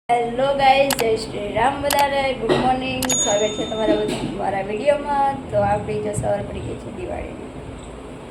Hello guys, જય શ્રી રામ બધાને. Good morning, સ્વાગત છે તમારા બધા મારા વિડીયોમાં. તો આપણી જો સવાર પડી ગઈ છે દિવાળીની,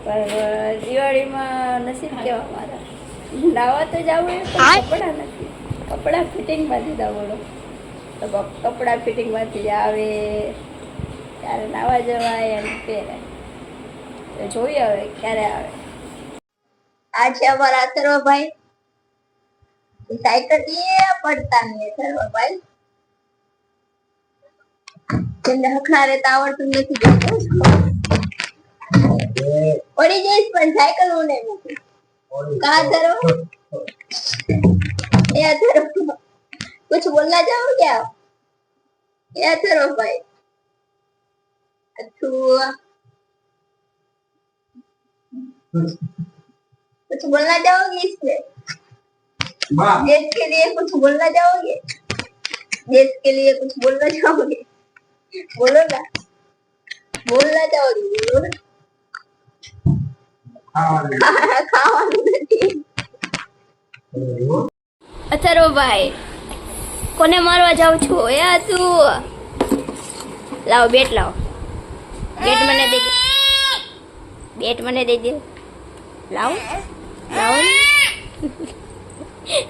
પણ દિવાળીમાં નસીબ કેવા મારા, નાવા તો જવું પણ કપડાં નથી, કપડાં ફિટિંગમાંથી દાવડો તો કપડાં ફિટિંગમાંથી જ આવે ત્યારે નાવા જવાય અને પહેરે. તો જોઈએ હવે ક્યારે આવે. આ છે અમારા અથર્વભાઈ, સાયકલ ये पड़ता नहीं है सर भाई तुमने हखना रहता आवड़તું નથી પડી જઈશ પણ સાયકલ હું નહીં મૂકી कहाँ धरो ये धरो कुछ बोलना चाहो क्या ये धरो भाई अच्छा कुछ बोलना चाहोगे इससे देश के लिए कुछ बोलना चाहोगे देश के लिए कुछ बोलना चाहोगे बोलो ना बोलना चाहोगे बोलो ना ખાવાનું નથી અથર્વ ભાઈ કોને મારવા જાવ છો એ તું લાવ બેટ લાવ બેટ મને દે બેટ મને દે દે લાવ લાવ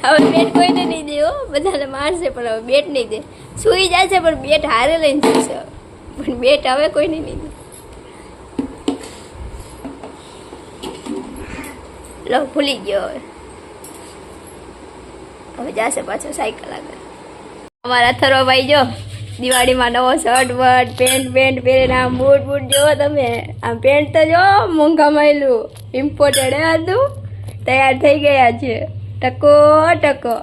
હવે બેટ કોઈને નહીં દે હો બધાને મારશે પણ હવે બેટ નહીં દે સુઈ જશે પણ બેટ હારે લઈને જશે પણ બેટ હવે કોઈને નહીં દે લો ભૂલી ગયો હવે જશે પાછો સાયકલ આગળ અમારા અથર્વભાઈ જો દિવાળીમાં નવો શર્ટ બટ પેન્ટ પહેરીને આમ બૂટ જો તમે આમ પેન્ટ તો જો મોંઘા માયલું ઇમ્પોર્ટેડ હતું તૈયાર થઈ ગયા છે ટકો ટકો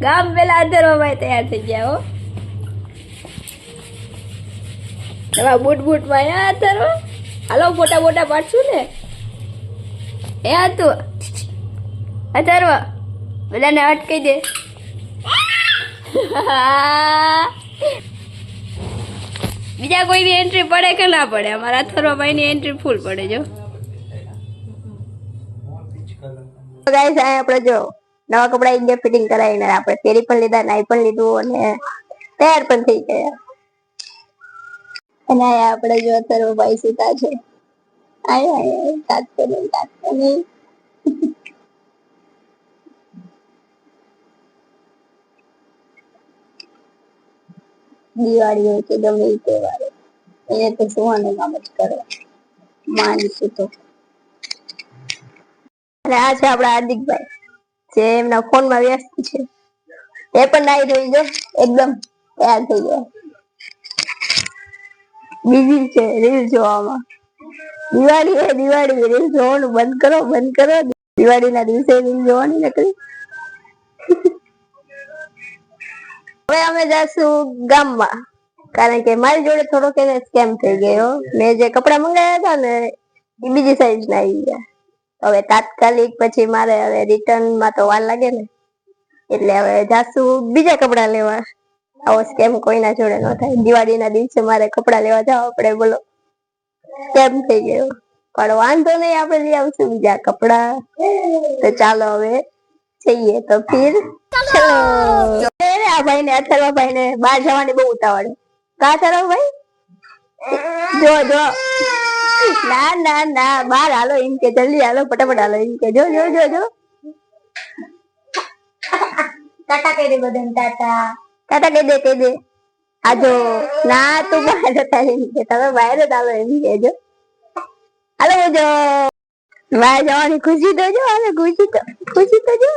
ગામ પેલા અથર્વભાઈ તૈયાર થઈ ગયા હો નવા બૂટમાં અથર્વ હાલો ફોટા પાડશું ને એ હતું અથર્વ બધાને અટકી દે બીજા કોઈ બી એન્ટ્રી પડે કે ના પડે અમારા અથર્વભાઈની એન્ટ્રી ફૂલ પડે જો ગાઈસ આ આપણે જો નવા કપડા ઇન્ડિયા ફિટિંગ કરાવીને આપણે પહેરી પણ લીધા નાઈ પણ લીધું અને તૈયાર પણ થઈ ગયા અને આપણે જો અથર્વભાઈ સીતા છે આય તાત કરી દિવાળી હોય કે ગમે એ તહેવાર એને તો સુવાનું કામ જ કરવા માનીશું તો અને આ છે આપણા હાર્દિકભાઈ જે એમના ફોનમાં વ્યસ્ત છે એ પણ નાઈ ધોઈ જો એકદમ તૈયાર થઈ ગયા બીજી છે રીલ જોવામાં દિવાળી રીલ જોવાનું બંધ કરો દિવાળીના દિવસે રીલ જોવાની નકરી હવે અમે જઈશું ગામમાં કારણ કે મારી જોડે થોડોક એને સ્કેમ થઈ ગયો મેં જે કપડા મંગાવ્યા હતા ને એ બીજી સાઈઝ ના આવી ગયા હવે તાત્કાલિક પછી મારે હવે રિટર્ન માં તો વાર લાગે ને એટલે હવે જાશું બીજા કપડા લેવા આવો સ્કેમ કોઈના જોડે ન થાય દિવાળીના દિવસે મારે કપડા લેવા જવા પડે બોલો સ્કેમ થઈ ગયો પણ વાંધો નહીં આપણે લઈ આવશું બીજા કપડા તો ચાલો હવે જઈએ તો ફિર ચલો આ ભાઈ ને અથર્વભાઈ ને બહાર જવાની બહુ ઉતાવળ કા અથર્વભાઈ જો ના બહાર હાલો એમ કે જલ્દી હાલો ફટાફટ હાલો એમ કે જો ટાટા કહી દે બધાને ટાટા કહી દે આ જો ના તું બહાર જતા એમ કે તમે બહાર જ હાલો એમ કેજો હાલો જો બહાર જવાની ખુશી તો જો હાલો ખુશી તો જો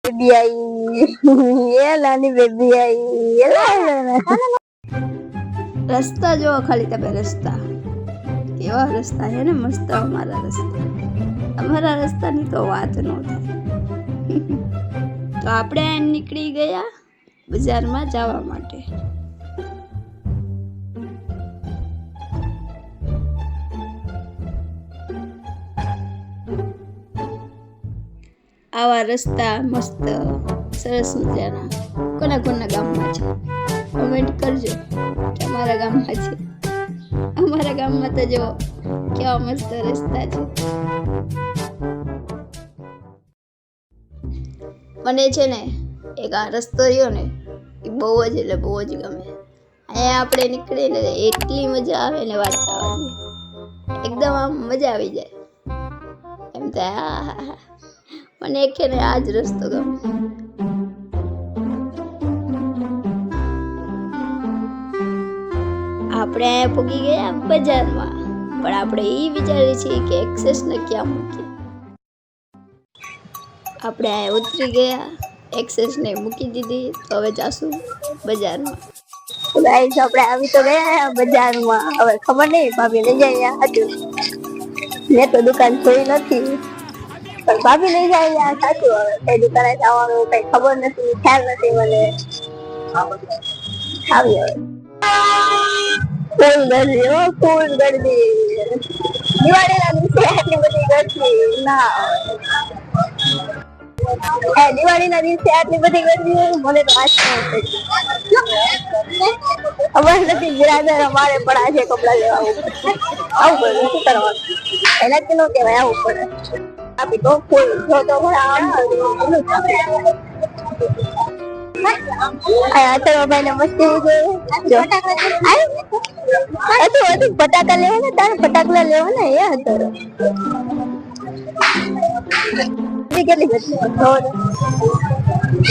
બેબી आई ये लानी बेबी आई ये રસ્તા જો ખાલી તમે રસ્તા કેવા રસ્તા છે ને મસ્ત અમારા રસ્તાની તો વાત ન થાય તો આપણે નીકળી ગયા બજારમાં જવા માટે આવા રસ્તા મસ્ત સરસ મજાના કોના ગામમાં છે કમેન્ટ કરજો કે અમારા ગામમાં છે અમારા ગામમાં તો જો કેવા મસ્ત રસ્તા છે મને છે ને એક આ રસ્તો રહ્યો ને એ બહુ જ એટલે બહુ જ ગમે. અહીંયા આપણે નીકળીએ ને એટલી મજા આવે ને વાત જવાની, એકદમ આમ મજા આવી જાય એમ થાય. મને એક છે ને આ જ રસ્તો ગમે. આપણે અહીંયા પૂગી ગયા બજારમાં, પણ આપણે એ વિચારીએ છીએ કે એક્સેસને ક્યાં મૂકીએ. આપણે અહીંયા ઉતરી ગયા, એક્સેસને મૂકી દીધી, તો હવે જાશું બજારમાં. ગાઈસ આપણે આવી તો ગયા બજારમાં. હવે ખબર નહીં ભાભી લઈ જાય સાચું, મેં તો દુકાન જોઈ નથી, પણ ભાભી લઈ જાય સાચું. હવે કઈ દુકાને જવાનું કઈ ખબર નથી, ખ્યાલ નથી મને. આવી હવે ફૂલ ગરદી, ફૂલ ગરદી. દિવાળીના દિવસે આટલી બધી ગરદી ના હોય. દિવાળીના દિવસે આટલી બધી ગરદી હોય મને તો આશ્ચર્ય થઈ. ખબર નથી બિરાદર અમારે પણ આજે કપડા લેવા આવું પડે. શું કરવાનું, એના કે નો કહેવાય, આવું પડે. આપી તો ફૂલ જો તો ભાઈ ને મસ્તી ફટાકા લેવા ને, તારે ફટાકડા લેવા ને એ હતો. કેટલી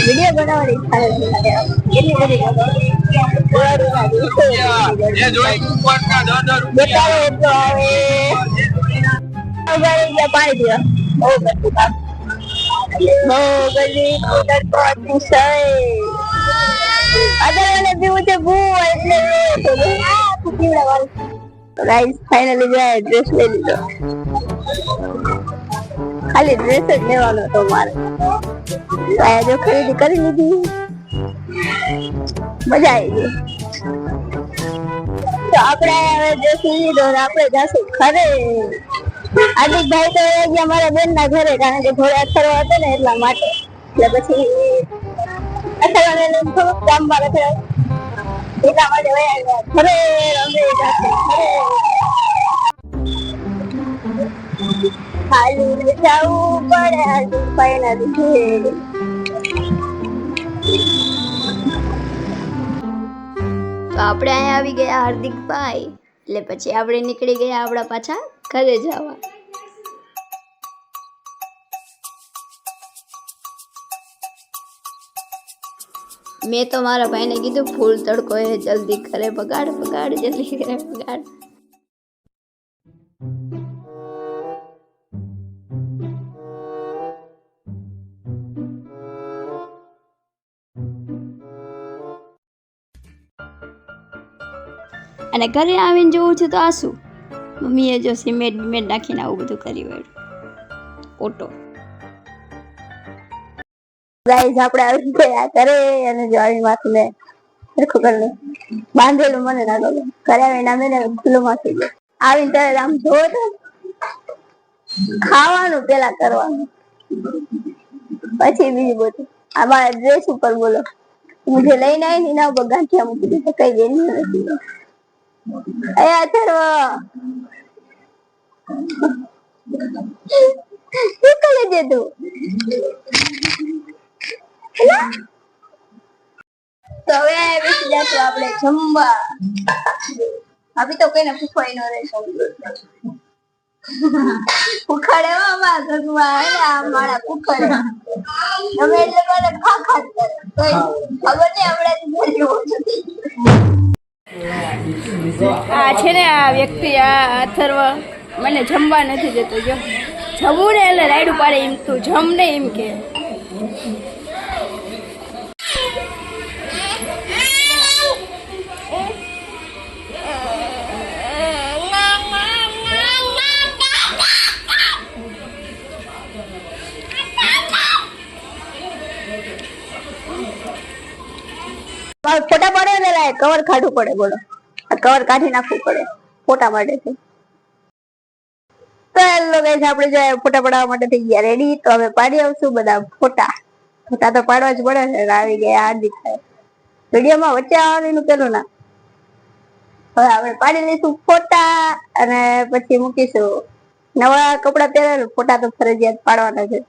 વિડીયો બનાવવાની ઈચ્છા નથી, પાણી પીવા ફાઇનલી જાય ડ્રેસ લઈ લીધો. ખાલી ડ્રેસ જ લેવાનો હતો મારે. જો ખરીદી કરી લીધી, મજા આવી ગઈ. તો આપણે હવે ડ્રેસ લીધો, આપણે જશું ઘરે. હાર્દિકભાઈ તો ગયા મારા બેન ના ઘરે, કારણ કે થોડા અથર્વા હતો ને એટલા માટે. એટલે પછી અથર્વાને થોડુંક કામમાં રખડાય એટલા માટે ઘરે રમે હાલી જવું પડે. હાર્દિકભાઈ ના લીધે તો આપણે અહીંયા આવી ગયા હાર્દિકભાઈ, એટલે પછી આપણે નીકળી ગયા આપણા પાછા ઘરે જવા. મેં તો મારા ભાઈને કીધું ફૂલ તડકો એ જલ્દી ઘરે બગાડ બગાડ, જલ્દી ઘરે બગાડ. અને ઘરે આવીને જોઉં છું તો આ શું, મમ્મીએ જો સિમેન્ટ બિમેન્ટ નાખીને આવું બધું કરી વાળ્યું ઓટો. ગાઈસ આપણે આવી ગયા ઘરે, અને જો આવી માથું ને સરખું કરી બાંધેલું મને ના ગમે. ઘરે આવીને અમે ખુલ્લું માથી ગયો. આવીને ત્યારે આમ જોવો તો ખાવાનું પેલા કરવાનું, પછી બીજું બધું. આ મારા ડ્રેસ ઉપર બોલો, હું જે લઈને આવી એના ઉપર ગાંઠિયા મૂકી દીધા, કઈ વેલ્યુ નથી. તો હવે બેસી જશું આપણે જમવા. અભી તો કઈને પૂછવાય ન રહેશે. ઉખાડે અમારા ઘરમાં મારા ઉખાડે અમે એટલે મને ખા ખા કરે, ખબર નહીં આપણે આ છે ને આ વ્યક્તિ આ અથર્વ મને જમવા નથી દેતો. જો જમવું ને એટલે રાયડું પાડે, એમ તું જમ ને એમ કે. ફોટા પડે ને લાય કવર કાઢવું પડે. બોલો, કવર કાઢી નાખવું પડે ફોટા માટે. તો હેલો ગાઈસ, આપણે જો ફોટા પડાવવા માટે થઈ ગયા રેડી. તો હવે પાડી આવશું બધા ફોટા. ફોટા તો પાડવા જ પડે ને. આવી ગયા હાર્દિક વિડીયોમાં વચ્ચે આવવાનું પેલું ના. હવે આપણે પાડી લઈશું ફોટા, અને પછી મૂકીશું. નવા કપડા પહેરેલું, ફોટા તો ફરજિયાત પાડવાના છે.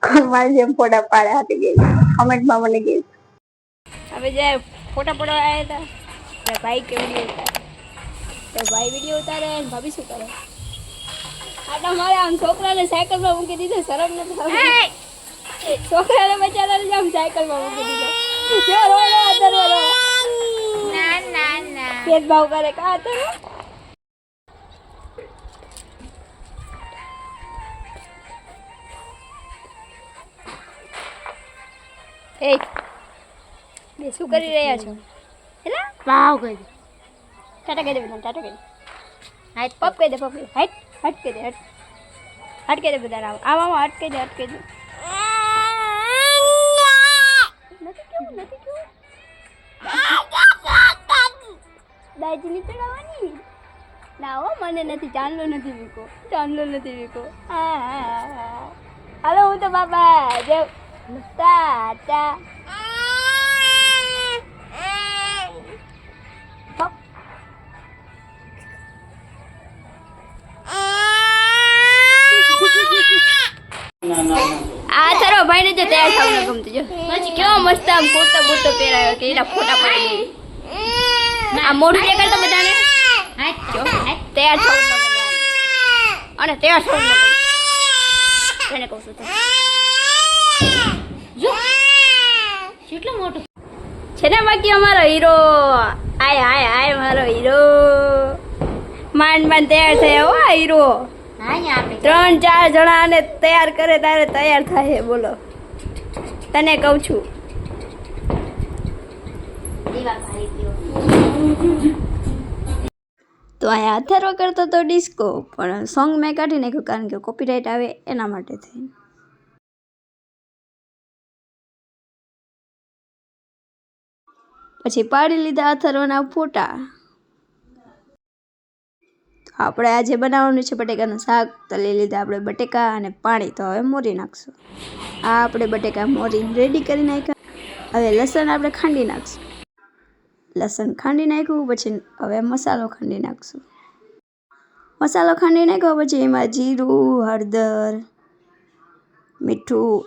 કોણ મારી જેમ ફોટા પાડે હાટી ગઈ કમેન્ટમાં મને ગઈ હવે જ્યારે ફોટા પડવા આવ્યા હતા ભાઈ કે વિડીયો ઉતારે ભાઈ વિડીયો ઉતારે અને ભાભી શું કરે આટા મારે આમ છોકરાને સાયકલમાં મૂકી દીધો શરમ નથી આવતી છોકરાને બચારાને આમ સાયકલમાં મૂકી દીધો જો રો ના ભેદભાવ કરે કા અત્યારે એ બે શું કરી રહ્યા છો હેલા વાવ કરી ટાટા કહી દે બધા ટાટા કહી દે હાઈટ પપ કહી દે પપ હાઈટ હટ કહી દે હટ કહી દે બધા આવ હટ કહી દે નથી કેવું દાઈજી ચડાવવાની ના હો મને નથી ચાંદલો નથી વીકો હાલો હું તો બાબા જો ટાટા આ તારો ભાઈ ને જો તૈયાર થવાનું ગમતું જો કેવો મસ્ત આમ કુર્તો બુર્તો પહેરાયો કે એના ફોટા પડી દે આ મોઢું દેખાડ તો બધાને તૈયાર થવાનું અને તૈયાર થવાનું એને કહું છું જો કેટલો મોટો છે ને બાકી અમારો હીરો આય મારો હીરો માંડ તૈયાર થયા હો હીરો 3-4 જણાને તૈયાર કરે તારે તૈયાર થાય બોલો તને કહું છું તો અહીંયા અથર્વ કરતો તો ડિસ્કો પણ સોંગ મેં કાઢી નાખ્યું કારણ કે કોપીરાઇટ આવે એના માટે થઈ પછી પાડી લીધા અથર્વના ફોટા આપણે આજે બનાવવાનું છે બટેકાનું શાક તો લઈ લીધા આપણે બટેકા અને પાણી તો હવે મોરી નાખશું આ આપણે બટેકા મોરીને રેડી કરી નાખ્યા હવે લસણ આપણે ખાંડી નાખશું લસણ ખાંડી નાખ્યું પછી હવે મસાલો ખાંડી નાખશું મસાલો ખાંડી નાખ્યો પછી એમાં જીરું હળદર મીઠું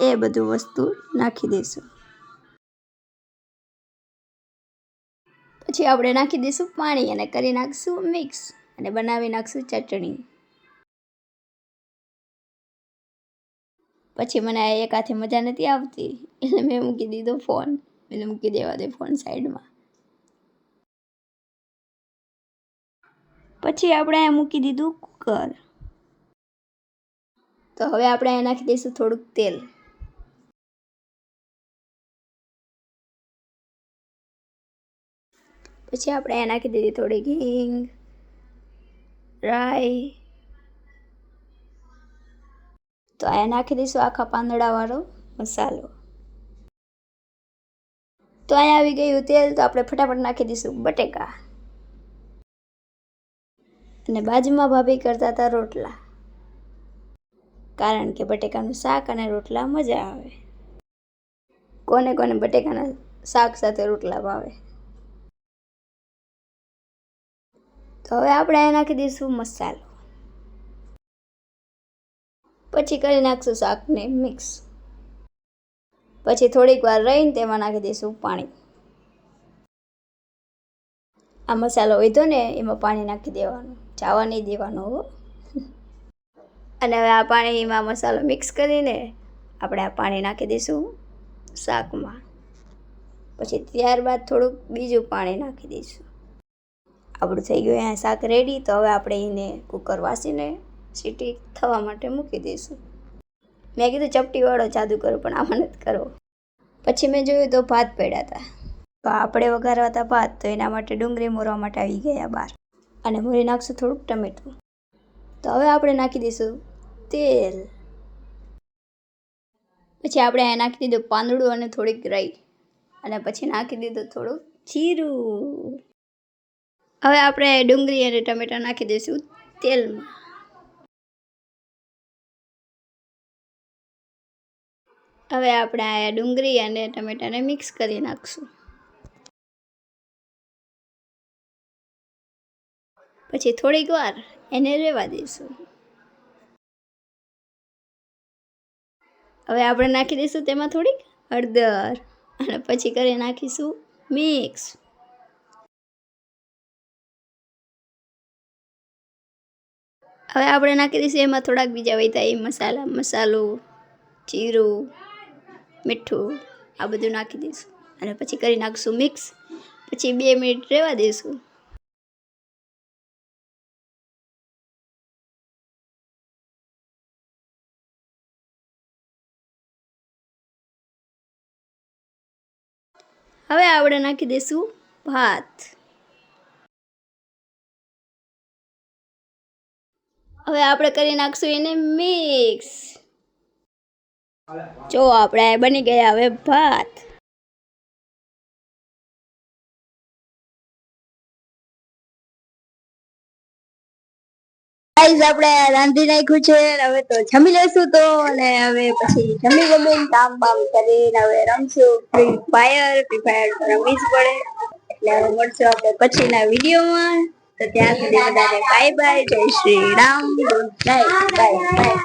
એ બધું વસ્તુ નાખી દઈશું પછી આપણે નાખી દઈશું પાણી અને કરી નાખશું મિક્સ અને બનાવી નાખશું ચટણી પછી મને એક હાથે મજા નથી આવતી એટલે મેં મૂકી દીધો ફોન એટલે મૂકી દેવા દે ફોન સાઈડમાં પછી આપણે અહીંયા મૂકી દીધું કુકર તો હવે આપણે અહીંયા નાખી દઈશું થોડુંક તેલ પછી આપણે અહીંયા નાખી દીધી થોડીક હિંગ રાઈ તો અહીંયા નાખી દઈશું આખા પાંદડાવાળો મસાલો તો અહીંયા આવી ગયું તેલ તો આપણે ફટાફટ નાખી દઈશું બટેકા અને બાજુમાં ભાભી કરતા હતા રોટલા કારણ કે બટેકાનું શાક અને રોટલા મજા આવે કોને કોને બટેકાના શાક સાથે રોટલા ભાવે તો હવે આપણે અહીંયા નાખી દઈશું મસાલો પછી કરી નાખશું શાકને મિક્સ પછી થોડીક વાર રહીને તેમાં નાખી દઈશું પાણી આ મસાલો વધ્યો ને એમાં પાણી નાખી દેવાનું ચાવા નહીં દેવાનું અને હવે આ પાણીમાં મસાલો મિક્સ કરીને આપણે આ પાણી નાખી દઈશું શાકમાં પછી ત્યારબાદ થોડુંક બીજું પાણી નાખી દઈશું આપણું થઈ ગયું અહીંયા શાક રેડી તો હવે આપણે એને કુકર વાસીને સીટી થવા માટે મૂકી દઈશું મેં કીધું ચપટીવાળો જાદુ કરો પણ આમાં નથી કરવો પછી મેં જોયું તો ભાત પડ્યા હતા તો આપણે વઘારવા હતા ભાત તો એના માટે ડુંગળી મોરવા માટે આવી ગયા બહાર અને મોરી નાખશું થોડુંક ટમેટું તો હવે આપણે નાખી દઈશું તેલ પછી આપણે અહીંયા નાખી દીધું પાંદડું અને થોડીક રાઈ અને પછી નાખી દીધું થોડુંક જીરું હવે આપણે ડુંગળી અને ટમેટા નાખી દઈશું તેલમાં હવે આપણે આ ડુંગળી અને ટમેટાને મિક્સ કરી નાખશું પછી થોડીક વાર એને રહેવા દઈશું હવે આપણે નાખી દઈશું તેમાં થોડીક હળદર અને પછી કરી નાખીશું મિક્સ. હવે આપણે નાખી દઈશું એમાં થોડાક બીજા વૈતા મસાલા, મસાલો, જીરું, મીઠું આ બધું નાખી દઈશું અને પછી કરી નાખીશું મિક્સ. પછી 2 મિનિટ રહેવા દઈશું. હવે આપણે નાખી દઈશું ભાત. હવે આપણે કરી નાખશું એને મિક્સ. જો આપણે બની ગયા હવે ભાત. ગાઈસ આપણે રાંધી નાખ્યું છે હવે તો જમી લેશું તો અને હવે પછી જમી ગમીને કામ બામ કરીને હવે રમશું ફ્રી ફાયર રમવી જ પડે એટલે હવે મળશું આપણે પછીના વિડીયોમાં. તો ત્યાં સુધી બધાને બાય બાય, જય Shri Ram, good night, bye bye.